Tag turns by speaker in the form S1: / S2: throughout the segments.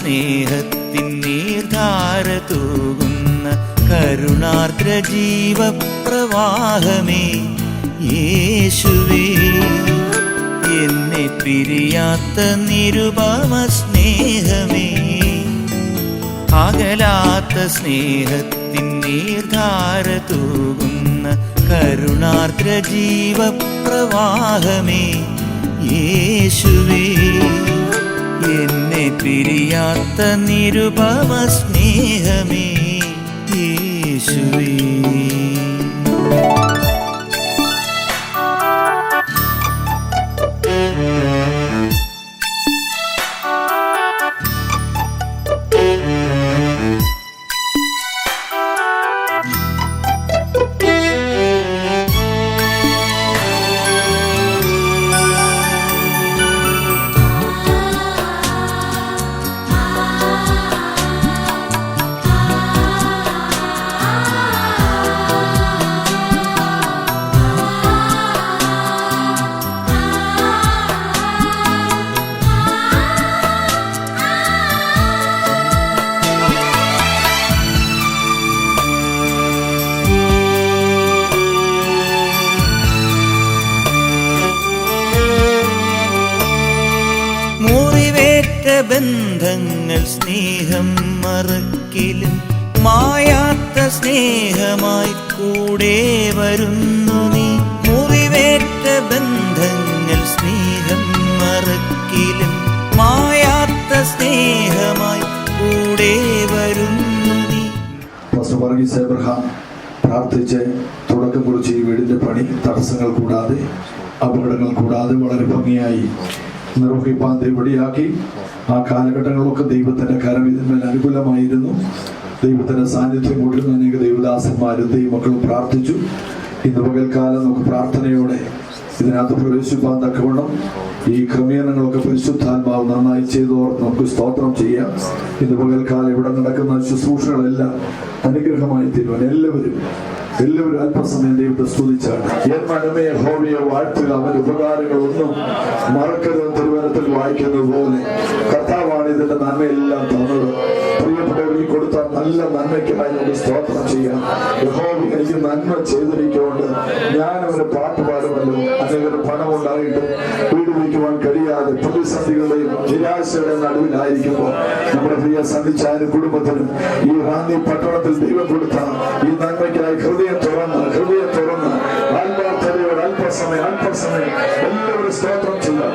S1: സ്നേഹത്തിൻ നീർധാര തൂകുന്ന കരുണാർദ്ര ജീവപ്രവാഹമേ യേശുവേ, എന്നെ പിരിയാത്ത നിരുപമ സ്നേഹമേ, അകലാത്ത സ്നേഹത്തിൻ നീർധാര തൂകുന്ന കരുണാർദ്ര ജീവപ്രവാഹമേ യേശുവേ, എന്നെ പിരിയാത്ത നിരുപമ സ്നേഹമേ യേശുവേ. ബന്ധങ്ങൾ സ്നേഹം മറക്കിലും മായാത്ത സ്നേഹമായി കൂടെ വരുന്നു നീ. മുറിവേറ്റ ബന്ധങ്ങൾ സ്നേഹം മറക്കിലും മായാത്ത സ്നേഹമായി കൂടെ വരുന്നു നീ.
S2: പ്രാർത്ഥിച്ച് തുടക്കം കുറിച്ച് ഈ വീടിന്റെ പണി തടസ്സങ്ങൾ കൂടാതെ അപകടങ്ങൾ കൂടാതെ വളരെ ഭംഗിയായി നിർവഹിപ്പാൻ ദൈവടിയാക്കി. ആ കാലഘട്ടങ്ങളിലൊക്കെ ദൈവത്തിന്റെ കരം ഇതിന്മേൽ അനുകൂലമായിരുന്നു. ദൈവത്തിന്റെ സാന്നിധ്യം കൊണ്ടിരുന്ന അനേക ദൈവദാസന്മാരും ദൈവമക്കളും പ്രാർത്ഥിച്ചു. ഇന്ന് പകൽക്കാലം നമുക്ക് പ്രാർത്ഥനയോടെ ഇതിനകത്ത് പ്രവേശിപ്പാൻ തക്കവണ്ണം ഈ ക്രമീകരണങ്ങളൊക്കെ പരിശുദ്ധാത്മാവ് നന്നായി ചെയ്തോർ നമുക്ക് സ്തോത്രം ചെയ്യാം. ഇന്ന് പകൽക്കാലം ഇവിടെ നടക്കുന്ന ശുശ്രൂഷകളെല്ലാം അനുഗ്രഹമായി തീരുവാൻ എല്ലാവരും അല്പസമയം ദൈവത്തെ സ്തുതിച്ചാണ്. എൻ മനമേ യഹോവയെ വാഴ്ത്തുക, അവന്റെ ഉപകാരങ്ങളൊന്നും മറക്കരുത്. തിരുവനന്തപുരത്തിൽ വായിക്കുന്നത് പോലെ കർത്താവാണ് ഇതിന്റെ നന്മയെല്ലാം തന്നത്. പ്രിയപ്പെട്ടവരിൽ കൊടുത്ത നല്ല നന്മയ്ക്കായി നമുക്ക് സ്തോത്രം ചെയ്യാം. യഹോവ എനിക്ക് നന്മ ചെയ്തിരിക്കൊണ്ട് ഞാൻ അവന് പാട്ട് പാടുമല്ലോ. അനേകം പണമുണ്ടായിട്ട് വീട് വയ്ക്കുവാൻ കഴിയാതെ പ്രതിസന്ധികളുടെയും നിരാശയുടെയും നടുവിലായിരിക്കുമ്പോൾ നമ്മുടെ പ്രിയ സന്ധിച്ചാനും കുടുംബത്തിനും ഈ റാന്നി പട്ടണത്തിൽ ദൈവം കൊടുത്ത ഈ നന്മയ്ക്കായി ഹൃദയം തുറന്ന് അല്പസമയം എല്ലാവരും സ്തോത്രം ചെയ്യാം.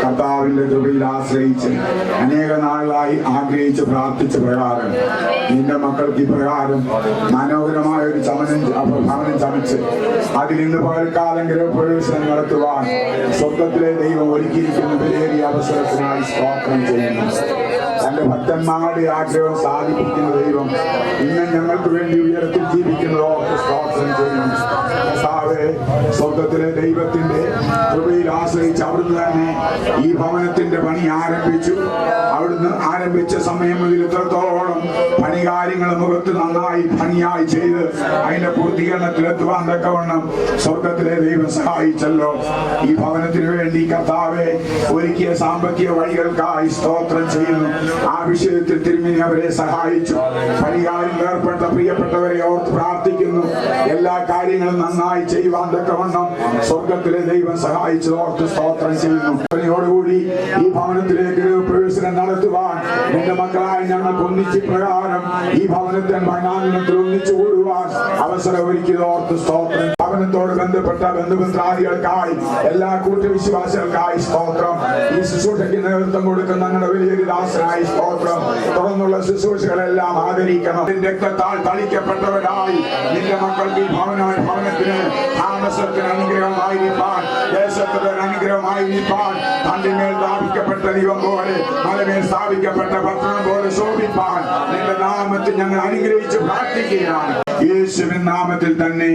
S3: കർത്താവിന്റെ കൃപയിൽ ആശ്രയിച്ച് അനേക നാളായി ആഗ്രഹിച്ച് പ്രാർത്ഥിച്ച പ്രകാരം നിന്റെ മക്കൾക്ക് ഈ പ്രകാരം മനോഹരമായ ഒരു ഭവനം ചമച്ച് അതിൽ ഇന്ന് പകൽക്കാലം ഗൃഹപ്രവേശനം നടത്തുവാൻ സ്വർഗത്തിലെ ദൈവം ഒരുക്കിയിരിക്കുന്ന വിലയേറിയ അവസരത്തിനായി സ്തോത്രം ചെയ്യുന്നു. തന്റെ ഭക്തന്മാരുടെ ആഗ്രഹം സാധിപ്പിക്കുന്ന ദൈവം ഇന്ന് ഞങ്ങൾക്ക് വേണ്ടി ഉയരത്തിൽ ജീവിക്കുന്നതോ സ്തോത്രം ചെയ്യുന്നു. സ്വർഗത്തിലെ ദൈവത്തിന്റെ കൃപയിൽ ആശ്രയിച്ച് അവിടുന്ന് തന്നെ ഈ ഭവനത്തിന്റെ പണി ആരംഭിച്ചു. അവിടുന്ന് ആരംഭിച്ച സമയം മുതൽ ഇത്രത്തോളം പണികാര്യങ്ങൾ മുഖത്ത് നന്നായി ഭംഗിയായി ചെയ്ത് അതിന്റെ പൂർത്തീകരണത്തിലെത്തുവാൻ തക്കവണ്ണം സ്വർഗത്തിലെ ദൈവം സഹായിച്ചല്ലോ. ഈ ഭവനത്തിന് വേണ്ടി കർത്താവെ ഒരുക്കിയ സാമ്പത്തിക വഴികൾക്കായി സ്തോത്രം ചെയ്യുന്നു. ആ വിഷയത്തിൽ തിരുമേനി അവരെ സഹായിച്ചു. പണികാര്യങ്ങൾ ഏർപ്പെട്ട പ്രിയപ്പെട്ടവരെ ഓർത്ത് പ്രാർത്ഥിക്കുന്നു. എല്ലാ കാര്യങ്ങളും നന്നായി ചെയ്യുവാൻ തക്കവണ്ണം സ്വർഗത്തിലെ ദൈവം സഹായിച്ചു ഓർത്ത് സ്തോത്രം ചെയ്യുന്നു. ോടുകൂടി ഈ ഭവനത്തിലേക്ക് പ്രവേശനം നടത്തുവാൻ എന്റെ മക്കളായി ഞങ്ങൾക്ക് ഒന്നിച്ച് പ്രകാരം ഈ ഭവനത്തിൽ ഒന്നിച്ചു കൂടുവാൻ അവസരം ഒരുക്കിയത് ഓർത്ത് സ്തോത്രം. ഭവനത്തോട് ബന്ധപ്പെട്ട ബന്ധുമിത്രാദികൾക്കായി എല്ലാ കൂട്ടുവിശ്വാസികൾക്കായി സ്തോത്രം. ഈ ശുശ്രൂഷയ്ക്ക് നേതൃത്വം കൊടുക്കുന്ന ഞങ്ങളുടെ വലിയൊരു ദാസനായി സ്തോത്രം. തുടർന്നുള്ള ശുശ്രൂഷകളെല്ലാം ആദരിക്കണം. രക്തത്താൽ തളിക്കപ്പെട്ടവരായി നിന്റെ മക്കൾക്ക് ഈ ഭവനത്തിന് താമസത്തിന് അനുഗ്രഹമായിരിക്കാൻ, ദേശത്തിന് അനുഗ്രഹമായിരിക്കാൻ, തണ്ടിന്മേൽ സ്ഥാപിക്കപ്പെട്ട ദൈവം പോലെ മലമേൽ സ്ഥാപിക്കപ്പെട്ട പട്ടണം പോലെ ശോഭിപ്പാൻ നിന്റെ നാമത്തിൽ ഞങ്ങൾ അനുഗ്രഹിച്ച് പ്രാർത്ഥിക്കുകയാണ്. യേശുവിൻ നാമത്തിൽ തന്നെ.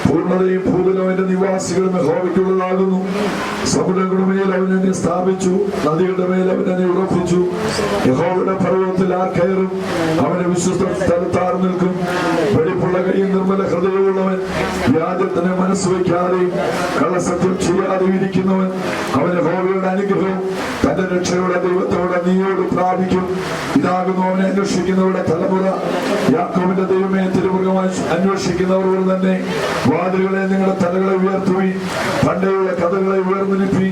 S2: പൂർണ്ണതയും ഭൂതലവന്റെ നിവാസികളും യഹോവയ്ക്കുള്ളതാകുന്നു. സമുദ്രങ്ങളുടെ മേൽ അവൻ എന്നെ സ്ഥാപിച്ചു, നദികളുടെ മേൽ അവൻ എന്നെ ഉറപ്പിച്ചു. യഹോവയുടെ പർവ്വതത്തിൽ ആർ കയറും? അവന്റെ വിശ്വസ്ത സ്ഥലത്താർ നിൽക്കും? വെടിപ്പുള്ള കൈയും നിർമ്മല ഹൃദയമുള്ളവൻ, വ്യാജത്തിന് മനസ്സ് വയ്ക്കാതെയും കള്ളസത്യം ചെയ്യാതെയും ഇരിക്കുന്നവൻ, അവൻ യഹോവയുടെ അനുഗ്രഹവും തന്റെ രക്ഷയുടെ ദൈവത്തോടെ നീയോട് പ്രാപിക്കും. ഇതാകുന്നു അവനെ അന്വേഷിക്കുന്നവരുടെ തലമുറ. യാക്കോബിന്റെ ദൈവമേ, തിരുമുഖമായി അന്വേഷിക്കുന്നവരോട് തന്നെ വാതിലുകളെ നിങ്ങളുടെ തലകളെ ഉയർത്തുവി, പണ്ടേയുള്ള കഥകളെ ഉയർന്നിരിപ്പി.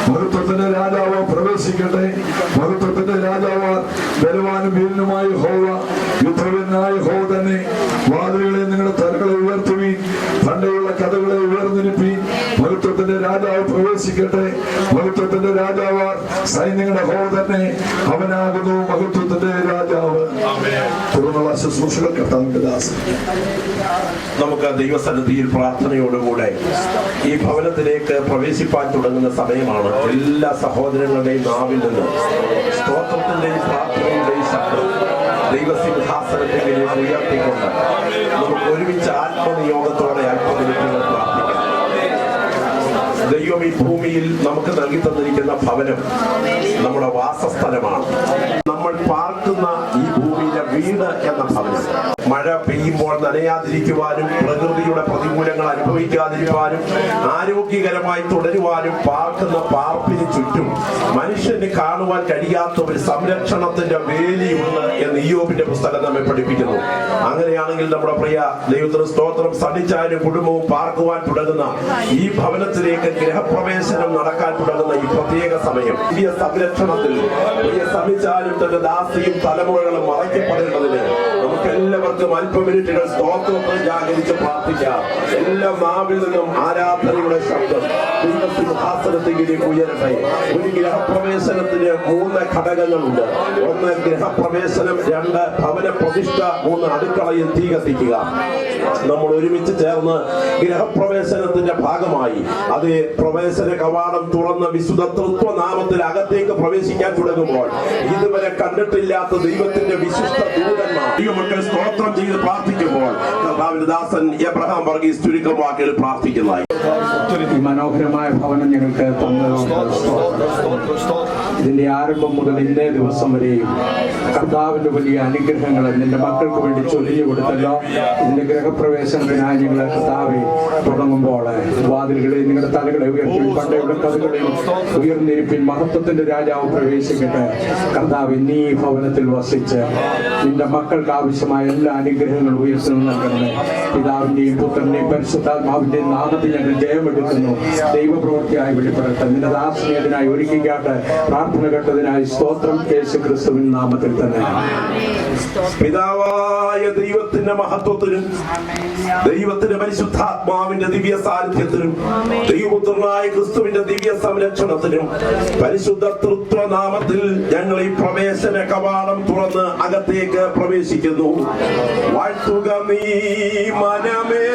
S2: മഹത്വത്തിന്റെ രാജാവ് പ്രവേശിക്കട്ടെ. മഹത്വത്തിന്റെ രാജാവ് ബലവാനും വീരനുമായ യഹോവ, യുദ്ധവീരനായ യഹോവ തന്നെ. വാതിലുകളെ നിങ്ങളുടെ തലകളെ ഉയർത്തുവി, പണ്ടേയുള്ള കഥകളെ ഉയർന്നിരിപ്പി. മഹത്വത്തിന്റെ രാജാവ് പ്രവേശിക്കട്ടെ. മഹത്വത്തിന്റെ രാജാവ് സൈന്യങ്ങളുടെ യഹോവ തന്നെ. അവനാകുന്നു മഹത്വത്തിന്റെ രാജാവ്. തുടർന്നുള്ള ശുശ്രൂഷകൾ കർത്താവിന്റെ ദാസൻ.
S4: നമുക്ക് ദൈവസന്നിധിയിൽ പ്രാർത്ഥനയോടുകൂടെ ഈ ഭവനത്തിലേക്ക് പ്രവേശിപ്പാൻ തുടങ്ങുന്ന സമയമാണ്. എല്ലാ സഹോദരങ്ങളുടെയും നാവിൽ നിന്ന് സ്തോത്രത്തിന്റെയും പ്രാർത്ഥനയുടെയും ശബ്ദം ദൈവസിംഹാസനത്തിലേക്ക് ഉയർത്തിക്കൊണ്ട് നമുക്ക് ഒരുമിച്ച് ആത്മനിയോഗത്തോടെ അല്പനിമിഷങ്ങൾ പ്രാർത്ഥിക്കാം. ദൈവം ഈ ഭൂമിയിൽ നമുക്ക് നൽകി തന്നിരിക്കുന്ന ഭവനം നമ്മുടെ വാസസ്ഥലമാണ്. നമ്മൾ പാർക്കുന്ന ഈ ഭൂമിയിലെ വീട് എന്ന ഭവനം മഴ പെയ്യുമ്പോൾ നനയാതിരിക്കുവാനും പ്രകൃതിയുടെ പ്രതികൂലങ്ങൾ അനുഭവിക്കാതിരിക്കുവാനും ആരോഗ്യകരമായി തുടരുവാനും പാർക്കുന്ന പാർപ്പിന് ചുറ്റും മനുഷ്യന് കാണുവാൻ കഴിയാത്ത ഒരു സംരക്ഷണത്തിന്റെ വേലിയുണ്ട് എന്ന് ഇയ്യോബിന്റെ പുസ്തകം നമ്മെ പഠിപ്പിക്കുന്നു. അങ്ങനെയാണെങ്കിൽ നമ്മുടെ പ്രിയ ദൈവത്തിന് സ്തോത്രം, സണിച്ചാലും കുടുംബവും പാർക്കുവാൻ തുടങ്ങുന്ന ഈ ഭവനത്തിലേക്ക് ഗൃഹപ്രവേശനം നടക്കാൻ തുടങ്ങുന്ന ഈ പ്രത്യേക സമയം വലിയ സംരക്ഷണത്തിൽ വലിയ സണിച്ചാലും തന്റെ ദാസിയും തലമുറകളും മറയ്ക്കപ്പെടേണ്ടതിന് നമുക്ക് എല്ലാവർക്കും അല്പമിനിറ്റുകൾ സ്തോത്രത്തിൽ ജാഗരിച്ച് പ്രാർത്ഥിക്കാം. എല്ലാ നാവിൽ നിന്നും ആരാധനയുടെ ശബ്ദം ദൈവസിംഹാസനത്തിലേക്ക് ഉയരട്ടെ. ഒരു ഗൃഹപ്രവേശനത്തിന് 3 ഘടകങ്ങളുണ്ട്. 1 ഗൃഹപ്രവേശനം, 2 ഭവന പ്രതിഷ്ഠ, 3 അടുക്കളയിൽ തീ കത്തിക്കുക. നമ്മൾ ഒരുമിച്ച് ചേർന്ന് ഗൃഹപ്രവേശനത്തിന്റെ ഭാഗമായി അതേ പ്രവേശന കവാടം തുറന്ന വിശുദ്ധ തൃത്വനാമത്തിൽ അകത്തേക്ക് പ്രവേശിക്കാൻ തുടങ്ങുമ്പോൾ ഇതുവരെ കണ്ടിട്ടില്ലാത്ത ദൈവത്തിന്റെ വിശിഷ്ട ദൂതന്മാർ ദൈവമക്കൾ സ്തോത്രം ചെയ്ത് പ്രാർത്ഥിക്കുമ്പോൾ കർത്താവിന്റെ ദാസൻ എബ്രഹാം വർഗീസ് ചുരുക്കം വാക്കുകൾ പ്രാർത്ഥിക്കുന്നതായി.
S3: ഈ മനോഹരമായ ഭവനം ഞങ്ങൾക്ക് ഇതിന്റെ ആരംഭം മുതൽ ഇന്നേ ദിവസം വരെയും കർത്താവിന്റെ വലിയ അനുഗ്രഹങ്ങൾ നിന്റെ മക്കൾക്ക് വേണ്ടി ചൊല്ലിഞ്ഞു കൊടുത്തല്ലോ. ഇതിന്റെ ഗൃഹപ്രവേശനത്തിനായി ഞങ്ങൾ കർത്താവെ തുടങ്ങുമ്പോൾ വാതിലുകളെ നിങ്ങളുടെ തലകളെ ഉയർത്തി, പണ്ടയുടെ കഥകളെയും ഉയർന്നിരിപ്പിൻ. മഹത്വത്തിന്റെ രാജാവ് പ്രവേശിക്കട്ടെ. കർത്താവ് നീ ഭവനത്തിൽ വസിച്ച് നിന്റെ മക്കൾക്ക് ആവശ്യമായ എല്ലാ അനുഗ്രഹങ്ങളും ഉയർത്തി നൽകണമേ. പിതാവിന്റെയും പുത്രന്റെയും പരിശുദ്ധാത്മാവിന്റെയും നാമത്തിൽ ഞങ്ങൾ ജയമെടുക്കുന്നു. ദൈവപ്രവൃത്തിയായി വെളിപ്പെടട്ടെ. നിന്റെ ദാസനെ അതിനായി ഒരുക്കിക്കാട്ട്. പ്രാർത്ഥന കേട്ടതിനായി സ്തോത്രം. യേശു ക്രിസ്തുവിൻ നാമത്തിൽ തന്നെ.
S4: പിതാവായ ദൈവത്തിന്റെ മഹത്വത്തിനും ദൈവത്തിന്റെ പരിശുദ്ധാത്മാവിന്റെ ദിവ്യ സാന്നിധ്യത്തിനും ദൈവപുത്രനായ ക്രിസ്തുവിന്റെ ദിവ്യ സംരക്ഷണത്തിനും പരിശുദ്ധ തൃത്വനാമത്തിൽ ഞങ്ങൾ ഈ പ്രവേശന കവാടം തുറന്ന് അകത്തേക്ക് പ്രവേശിക്കുന്നു. വാഴ്ത്തുക നീ മനമേ,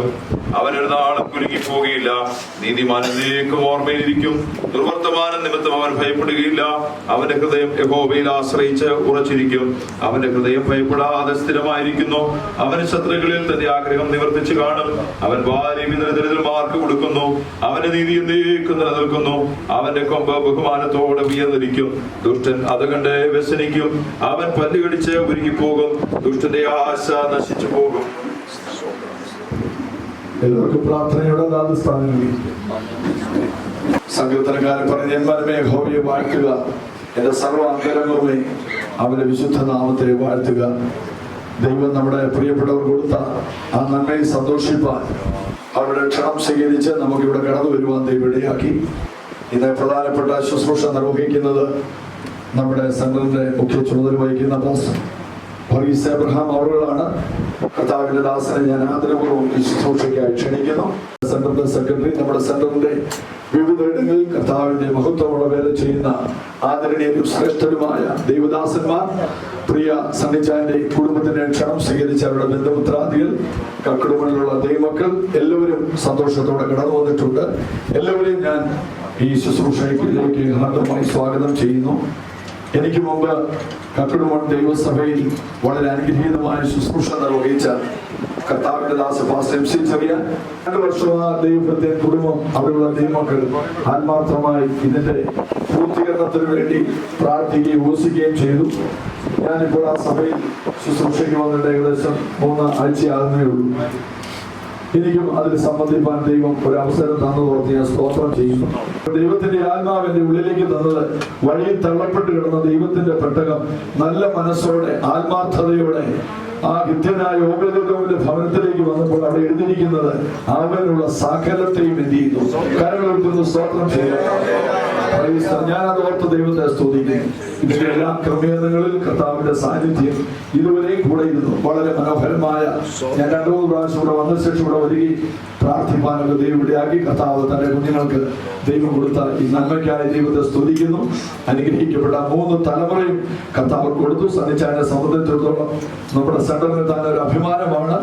S5: നടക്കും. അവനൊരു നാളും കുലുങ്ങിപ്പോകുകയില്ല. നീതിമാൻ എന്നേക്കും ഓർമ്മയിലിരിക്കും. ദുർവർത്തമാനം നിമിത്തം അവൻ ഭയപ്പെടുകയില്ല. അവന്റെ ഹൃദയം യഹോവയിൽ ആശ്രയിച്ച് ഉറച്ചിരിക്കും. അവന്റെ ഹൃദയം ഭയപ്പെടാതെ സ്ഥിരമായിരിക്കുന്നു. അവന് ശത്രുക്കളിൽ തന്റെ ആഗ്രഹം നിവർത്തിച്ചു കാണും. അവൻ വാരി ദരിദ്രന്മാർക്ക് കൊടുക്കുന്നു. അവന്റെ നീതി എന്നേക്കും നിലനിൽക്കുന്നു. അവന്റെ കൊമ്പ് ബഹുമാനത്തോടെ ഉയർന്നിരിക്കും. ദുഷ്ടൻ അത് കണ്ട് വ്യസനിക്കും. അവൻ പല്ലുകടിച്ച് ഉരുകിപ്പോകും. ദുഷ്ടന്റെ ആശ നശിച്ചു പോകും.
S2: എല്ലാവർക്കും പ്രാർത്ഥനയുടെ സ്ഥാനങ്ങളിൽ സങ്കീർത്തനക്കാരൻ പറഞ്ഞ മനമേ യഹോവയെ വാഴ്ത്തുക, എന്റെ സർവ്വ അന്തരംഗവുമേ അവന്റെ വിശുദ്ധ നാമത്തെ വാഴ്ത്തുക. ദൈവം നമ്മുടെ പ്രിയപ്പെട്ടവർ കൊടുത്ത ആ നന്മയിൽ സന്തോഷിപ്പാൻ അവരുടെ ക്ഷണം സ്വീകരിച്ച് നമുക്കിവിടെ കടന്നു വരുവാൻ ദൈവം ഇടയാക്കി. ഇന്ന് പ്രധാനപ്പെട്ട ശുശ്രൂഷ നിർവഹിക്കുന്നത് നമ്മുടെ സെന്ററിന്റെ മുഖ്യ ചുമതല വഹിക്കുന്ന പാസ്റ്റർ വർഗീസ് എബ്രഹാം അവറുകളാണ്. കർത്താവിന്റെ ദാസനെ ഞാൻ ആദരപൂർവ്വം ഈ ശുശ്രൂഷയ്ക്കായി ക്ഷണിക്കുന്നു. സെന്ററിന്റെ സെക്രട്ടറി, നമ്മുടെ സെന്ററിന്റെ വിവിധ ഇടങ്ങളിൽ കർത്താവിന്റെ മഹത്വമുള്ള വേല ചെയ്യുന്ന ആദരണീയരും ശ്രേഷ്ഠരുമായ ദൈവദാസന്മാർ, പ്രിയ സണ്ണിച്ചാന്റെ കുടുംബത്തിന്റെ ക്ഷണം സ്വീകരിച്ച അവരുടെ ബന്ധുമിത്രാദികൾ, കക്കുടുമണിലുള്ള ദൈവമക്കൾ എല്ലാവരും സന്തോഷത്തോടെ കടന്നു വന്നിട്ടുണ്ട്. എല്ലാവരെയും ഞാൻ ഈ ശുശ്രൂഷയിലേക്ക് ഹാർദമായി സ്വാഗതം ചെയ്യുന്നു. എനിക്ക് മുമ്പ് കക്കുടുമൺ ദൈവസഭയിൽ വളരെ അനുഗ്രഹീതമായ ശുശ്രൂഷ നിർവഹിച്ച കർത്താവിന്റെ ദാസ പാസ്റ്റർ MC ചെറിയ 2 വർഷമായ ദൈവത്തെ കുടുംബം, അവിടെയുള്ള ദൈവമക്കൾ ആത്മാർത്ഥമായി ഇതിന്റെ പൂർത്തീകരണത്തിന് വേണ്ടി പ്രാർത്ഥിക്കുകയും ഉപസിക്കുകയും ചെയ്തു. ഞാനിപ്പോൾ ആ സഭയിൽ ശുശ്രൂഷയ്ക്ക് വന്നിട്ട് ഏകദേശം 3 ആഴ്ചയാകുന്നേ ഉള്ളൂ. എനിക്കും അതിൽ സംബന്ധിപ്പാൻ ദൈവം ഒരു അവസരം തന്നതോർത്ത് ഞാൻ സ്തോത്രം ചെയ്യുന്നു. ദൈവത്തിന്റെ ആത്മാവിന്റെ ഉള്ളിലേക്ക് തന്നത് വഴിയിൽ തള്ളപ്പെട്ട് കിടന്ന ദൈവത്തിന്റെ പെട്ടകം നല്ല മനസ്സോടെ ആത്മാർത്ഥതയോടെ ആ ഗിത്യനായ ഓബേദെദോമിന്റെ ഭവനത്തിലേക്ക് വന്നപ്പോൾ അവിടെ എഴുതിയിരിക്കുന്നത് അവനുള്ള സകലത്തെയും എന്ത് ചെയ്യുന്നു, കരങ്ങളെടുക്കുന്നു. സ്തോത്രം ചെയ്യുന്നു. ഞാൻ അത് ഓർത്ത് ദൈവത്തെ സ്തുതിക്കുന്നു. ഇതിന്റെ എല്ലാ ക്രമീകരണങ്ങളിൽ കർത്താവിന്റെ സാന്നിധ്യം ഇതുവരെയും കൂടെ ഇരുന്നു. വളരെ മനോഹരമായ, ഞാൻ 2-3 പ്രാവശ്യം ഇവിടെ വന്ന ശേഷം ഇവിടെ വരികയും പ്രാർത്ഥിപ്പാനൊക്കെ ദൈവം ഇടയാക്കി. കർത്താവ് തന്റെ കുഞ്ഞുങ്ങൾക്ക് ദൈവം കൊടുത്ത ഈ നന്മയ്ക്കായി ദൈവത്തെ സ്തുതിക്കുന്നു. അനുഗ്രഹിക്കപ്പെട്ട 3 തലമുറയും കർത്താവ് കൊടുത്തു. സണ്ണിച്ചാനെ സംബന്ധിച്ചിടത്തോളം നമ്മുടെ സെന്ററിന് താൻ ഒരു അഭിമാനമാണ്.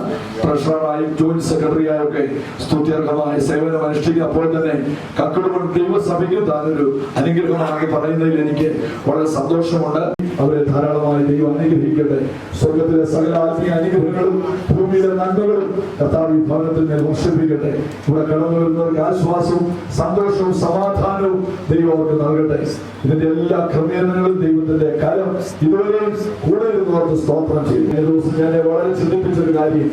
S2: ട്രഷററായും ജോയിന്റ് സെക്രട്ടറിയായും ഒക്കെ സ്തുത്യർഹമായ സേവനം അനുഷ്ഠിക്കുക. അപ്പോൾ തന്നെ കക്കുടുമൺ ദൈവസഭയ്ക്കും താനൊരു അനുഗ്രഹമാക്കി പറയുന്നതിൽ എനിക്ക് വളരെ സന്തോഷമുണ്ട്. അവരെ ധാരാളമായി ദൈവം അനുഗ്രഹിക്കട്ടെ. സ്വർഗത്തിലെ സകല ആത്മീയ അനുഗ്രഹങ്ങളും ഭൂമിയിലെ നന്മകളും കർത്താവ് ഈ ഭവനത്തിൽ മേൽ വർഷിപ്പിക്കട്ടെ. ഇവിടെ കടന്നു വരുന്നവർക്ക് ആശ്വാസവും സന്തോഷവും സമാധാനവും ദൈവം അവർക്ക് നൽകട്ടെ. ഇതിന്റെ എല്ലാ ക്രമീകരണങ്ങളും ദൈവത്തിന്റെ കാലം ഇതുവരെയും കൂടെ ഇരുന്നവർക്ക് സ്തോത്രം ചെയ്യും. ഈ ദിവസം ഞാൻ വളരെ ചിന്തിപ്പിച്ചൊരു കാര്യം,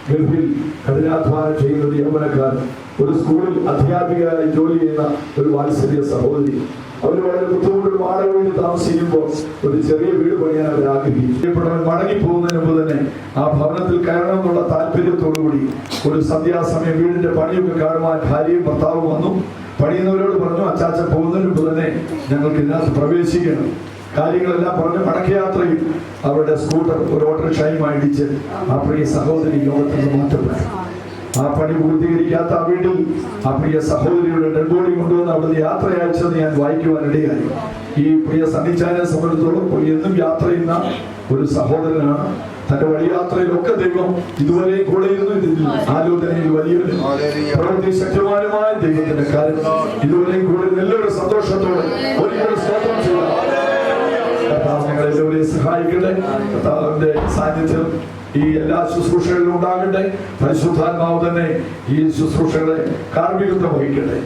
S2: ഗൾഫിൽ കഠിനാധ്വാനം ചെയ്യുന്നത് യൗവനക്കാരൻ, ഒരു സ്കൂളിൽ അധ്യാപികയായി ജോലി ചെയ്യുന്ന ഒരു വാത്സല്യ സഹോദരി, അവർ വളരെ ബുദ്ധിമുട്ടും വാടക വീട് താമസിക്കുമ്പോൾ ഒരു ചെറിയ വീട് പണിയാൻ അവർ ആഗ്രഹിക്കപ്പെട്ടവൻ മടങ്ങി പോകുന്നതിന് മുമ്പ് തന്നെ ആ ഭവനത്തിൽ കയറണം എന്നുള്ള താല്പര്യത്തോടുകൂടി ഒരു സന്ധ്യാസമയം വീടിന്റെ പണിയൊക്കെ കാണുവാൻ ഭാര്യയും ഭർത്താവും വന്നു. പണിയുന്നവരോട് പറഞ്ഞു, അച്ചാച്ച പോകുന്നതിന് മുമ്പ് തന്നെ ഞങ്ങൾക്ക് ഇതിനകത്ത് പ്രവേശിക്കണം. കാര്യങ്ങളെല്ലാം പറഞ്ഞ് മടക്കയാത്രയിൽ അവരുടെ സ്കൂട്ടർ ഒരു ഓട്ടോറിക്ഷയുമായി ഇടിച്ച് ആ പ്രിയ സഹോദരി ലോകത്തിൽ നിന്ന് മാറ്റപ്പെട്ടു. ആ പണി പൂർത്തീകരിക്കാത്ത ആ വീട്ടിൽ ആ പ്രിയ സഹോദരിയുടെ ഡെഡ് ബോഡി കൊണ്ടുവന്ന് അവിടുന്ന് യാത്ര അയച്ചത് ഞാൻ വായിക്കുവാനിടയായി. ഈ പ്രിയ സണ്ണിച്ചാനെ സംബന്ധിച്ചോളം എന്നും യാത്ര ചെയ്യുന്ന ഒരു സഹോദരനാണ്. തന്റെ വഴിയാത്രയിലൊക്കെ ദൈവം ഇതുവരെ കൂടെ ഇരുന്നു. ആലോചനയിൽ വലിയൊരു പ്രവൃത്തി ശക്തമാനുമായ ദൈവത്തിന്റെ കാര്യം ഇതുവരെയും കൂടെ നല്ലൊരു സന്തോഷത്തോടെ ഒരിക്കലും സ്തോത്രം ചെയ്യുക. കർത്താവ് ഞങ്ങളെല്ലാവരെയും സഹായിക്കട്ടെ. കർത്താവിന്റെ സാന്നിധ്യം ഈ എല്ലാ ശുശ്രൂഷകളിലും ഉണ്ടാകട്ടെ. പരിശുദ്ധാത്മാവ് തന്നെ ഈ ശുശ്രൂഷകളെ കാർമ്മികത്വം വഹിക്കട്ടെ.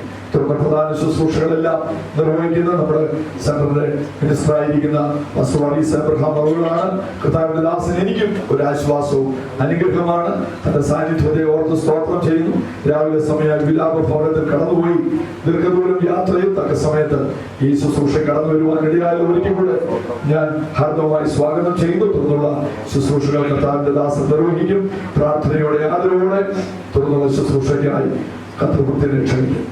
S2: പ്രധാന ശുശ്രൂഷകളെല്ലാം നിർവഹിക്കുന്ന നമ്മുടെ സെന്ററിന്റെ മിനിസ്റ്ററായിരിക്കുന്ന പാസ്റ്റർ വർഗീസ് എബ്രഹാം അവറുകളാണ്. കർത്താവിന്റെ ദാസൻ എനിക്കും ഒരു ആശ്വാസവും അനുഗ്രഹമാണ്. തന്റെ സാന്നിധ്യത്തെ ഓർത്ത് സ്തോത്രം ചെയ്യുന്നു. രാവിലെ സമയം വിലാപ ഭവനത്തിൽ കടന്നുപോയി ദീർഘദൂരം യാത്രയിൽ തക്ക സമയത്ത് ഈ ശുശ്രൂഷ കടന്നു വരുവാൻ ഇടയായ ഒരിക്കൽ കൂടെ ഞാൻ ഹാർദവമായി സ്വാഗതം ചെയ്യുന്നു. തുടർന്നുള്ള ശുശ്രൂഷകൾ കർത്താവിന്റെ ദാസൻ നിർവഹിക്കും. പ്രാർത്ഥനയോടെ ആദരവോടെ തുടർന്നുള്ള ശുശ്രൂഷയ്ക്കായി കർത്തൃകൃത്യനെ ക്ഷണിക്കും.